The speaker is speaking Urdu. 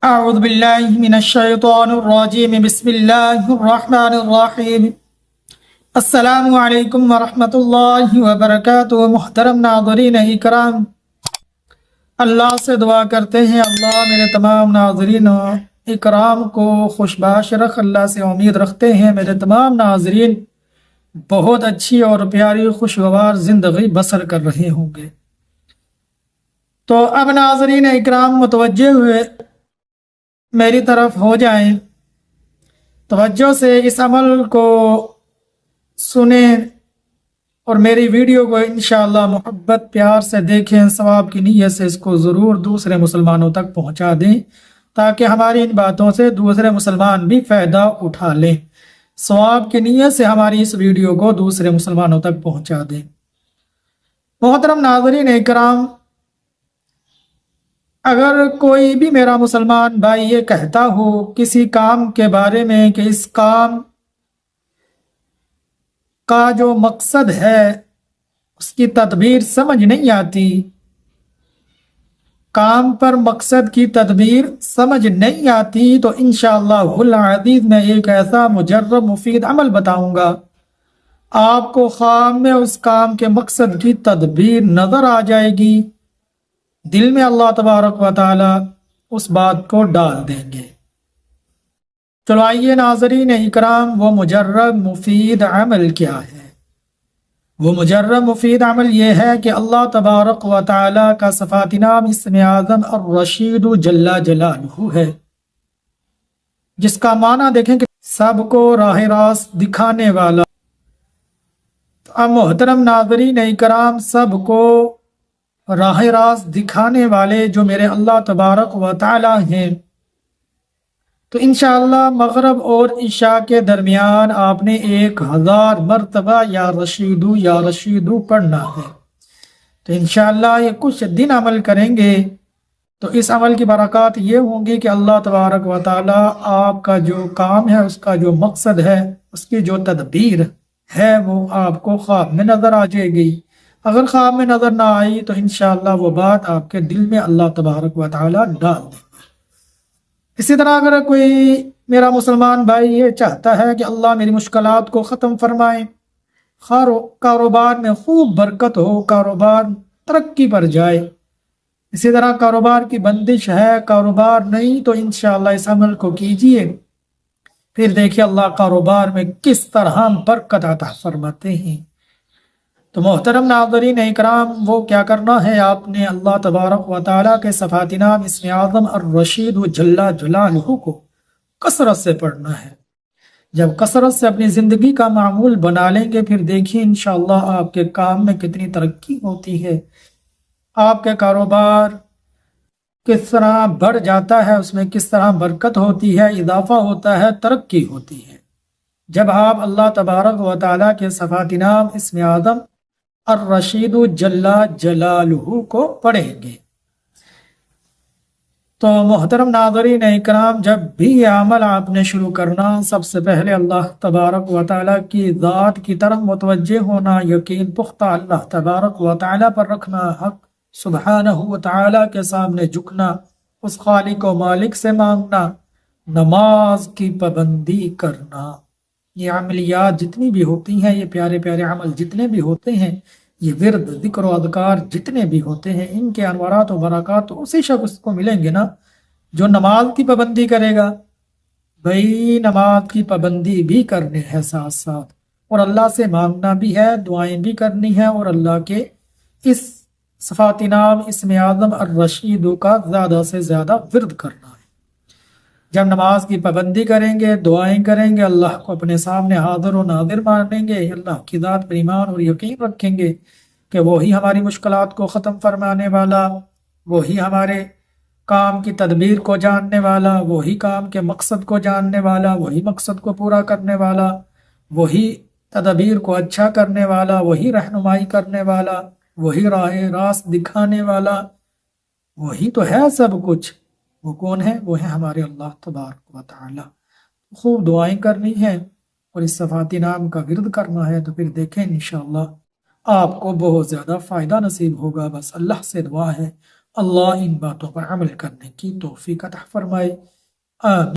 أعوذ بالله من الشيطان الرجيم بسم الله الرحمن الرحيم السلام علیکم ورحمۃ اللہ وبرکاتہ۔ محترم ناظرین اکرام، اللہ سے دعا کرتے ہیں اللہ میرے تمام ناظرین اکرام کو خوش باش رکھ۔ اللہ سے امید رکھتے ہیں میرے تمام ناظرین بہت اچھی اور پیاری خوشگوار زندگی بسر کر رہے ہوں گے۔ تو اب ناظرین اکرام متوجہ ہوئے میری طرف ہو جائیں، توجہ سے اس عمل کو سنیں اور میری ویڈیو کو انشاءاللہ محبت پیار سے دیکھیں، ثواب کی نیت سے اس کو ضرور دوسرے مسلمانوں تک پہنچا دیں تاکہ ہماری ان باتوں سے دوسرے مسلمان بھی فائدہ اٹھا لیں۔ ثواب کی نیت سے ہماری اس ویڈیو کو دوسرے مسلمانوں تک پہنچا دیں۔ محترم ناظرین اکرام، اگر کوئی بھی میرا مسلمان بھائی یہ کہتا ہو کسی کام کے بارے میں کہ اس کام کا جو مقصد ہے اس کی تدبیر سمجھ نہیں آتی، کام پر مقصد کی تدبیر سمجھ نہیں آتی، تو انشاءاللہ العزیز میں ایک ایسا مجرب مفید عمل بتاؤں گا، آپ کو خواب میں اس کام کے مقصد کی تدبیر نظر آ جائے گی، دل میں اللہ تبارک و تعالی اس بات کو ڈال دیں گے۔ چلو آئیے ناظرین اکرام، وہ مجرب مفید عمل کیا ہے؟ وہ مجرب مفید عمل یہ ہے کہ اللہ تبارک و تعالی کا صفات نام اسم اعظم الرشید جل جلالہ ہے، جس کا معنی دیکھیں کہ سب کو راہ راست دکھانے والا۔ اب محترم ناظرین اکرام، سب کو راہ راست دکھانے والے جو میرے اللہ تبارک و تعالی ہیں، تو انشاءاللہ مغرب اور عشاء کے درمیان آپ نے 1000 مرتبہ یا رشیدو پڑھنا ہے۔ تو انشاءاللہ یہ کچھ دن عمل کریں گے تو اس عمل کی برکات یہ ہوں گی کہ اللہ تبارک و تعالی آپ کا جو کام ہے، اس کا جو مقصد ہے، اس کی جو تدبیر ہے وہ آپ کو خواب میں نظر آ جائے گی۔ اگر خواب میں نظر نہ آئی تو انشاءاللہ وہ بات آپ کے دل میں اللہ تبارک و تعالی ڈال دیں۔ اسی طرح اگر کوئی میرا مسلمان بھائی یہ چاہتا ہے کہ اللہ میری مشکلات کو ختم فرمائے، کاروبار میں خوب برکت ہو، کاروبار ترقی پر جائے، اسی طرح کاروبار کی بندش ہے، کاروبار نہیں، تو انشاءاللہ اس عمل کو کیجئے، پھر دیکھیے اللہ کاروبار میں کس طرح برکت عطا فرماتے ہیں۔ تو محترم ناظرین اکرام، وہ کیا کرنا ہے، آپ نے اللہ تبارک و تعالیٰ کے صفات نام اسم اعظم الرشید جل جلالہ کو کثرت سے پڑھنا ہے۔ جب کثرت سے اپنی زندگی کا معمول بنا لیں گے، پھر دیکھیں انشاءاللہ آپ کے کام میں کتنی ترقی ہوتی ہے، آپ کے کاروبار کس طرح بڑھ جاتا ہے، اس میں کس طرح برکت ہوتی ہے، اضافہ ہوتا ہے، ترقی ہوتی ہے۔ جب آپ اللہ تبارک و تعالیٰ کے صفات نام اسم اعظم الرشید جل جلالہ کو پڑھیں گے۔ تو محترم ناظرین اکرام، جب بھی یہ عمل آپ نے شروع کرنا، سب سے پہلے اللہ تبارک و تعالیٰ کی ذات کی طرف متوجہ ہونا، یقین پختہ اللہ تبارک و تعالیٰ پر رکھنا، حق سبحانہ و تعالیٰ کے سامنے جھکنا، اس خالق و مالک سے مانگنا، نماز کی پابندی کرنا۔ یہ عملیات جتنی بھی ہوتی ہیں، یہ پیارے پیارے عمل جتنے بھی ہوتے ہیں، یہ ورد ذکر و اذکار جتنے بھی ہوتے ہیں، ان کے انوارات و برکات تو اسی شخص کو ملیں گے نا جو نماز کی پابندی کرے گا۔ بھئی نماز کی پابندی بھی کرنے ہے ساتھ ساتھ، اور اللہ سے مانگنا بھی ہے، دعائیں بھی کرنی ہے، اور اللہ کے اس صفات نام اسم اعظم الرشید کا زیادہ سے زیادہ ورد کرنا ہے۔ جب نماز کی پابندی کریں گے، دعائیں کریں گے، اللہ کو اپنے سامنے حاضر و ناظر مانیں گے، اللہ کی ذات پر ایمان اور یقین رکھیں گے کہ وہی ہماری مشکلات کو ختم فرمانے والا، وہی ہمارے کام کی تدبیر کو جاننے والا، وہی کام کے مقصد کو جاننے والا، وہی مقصد کو پورا کرنے والا، وہی تدبیر کو اچھا کرنے والا، وہی رہنمائی کرنے والا، وہی راہ راست دکھانے والا، وہی تو ہے سب کچھ۔ وہ کون ہے؟ وہ ہے ہمارے اللہ تبارک و تعالی۔ خوب دعائیں کرنی ہیں اور اس صفاتی نام کا ورد کرنا ہے، تو پھر دیکھیں انشاءاللہ آپ کو بہت زیادہ فائدہ نصیب ہوگا۔ بس اللہ سے دعا ہے اللہ ان باتوں پر عمل کرنے کی توفیق عطا فرمائے، آمین۔